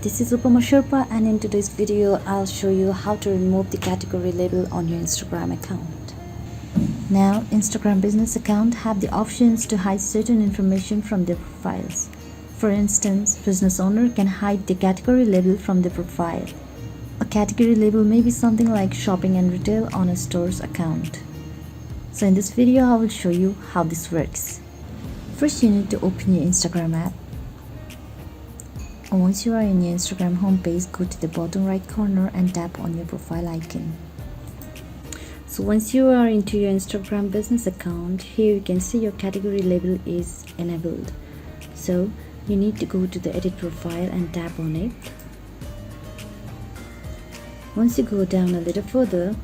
This is Upama Sherpa, and in today's video I'll show you how to remove the category label on your Instagram account. Now, Instagram business account have the options to hide certain information from their profiles. For instance, business owner can hide the category label from their profile. A category label may be something like shopping and retail on a store's account. So in this video I will show you how this works. First, you need to open your Instagram app. Once you are in your Instagram homepage, go to the bottom right corner and tap on your profile icon. So once you are into your Instagram business account, here you can see your category label is enabled. So you need to go to the edit profile and tap on it. Once you go down a little further,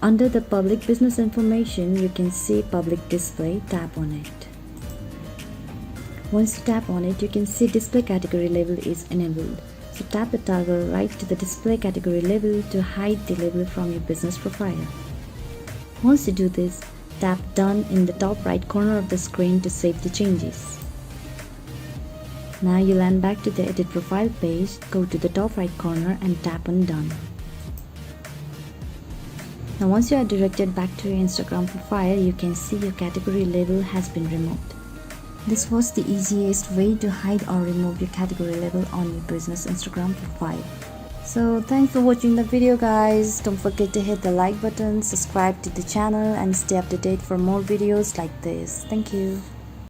under the public business information, you can see public display. Tap on it. Once you tap on it, you can see display category label is enabled. So tap the toggle right to the display category label to hide the label from your business profile. Once you do this, tap done in the top right corner of the screen to save the changes. Now you land back to the edit profile page, go to the top right corner and tap on done. Now once you are directed back to your Instagram profile, you can see your category label has been removed. This was the easiest way to hide or remove your category label on your business Instagram profile. So thanks for watching the video, guys. Don't forget to hit the like button, subscribe to the channel and stay up to date for more videos like this. Thank you.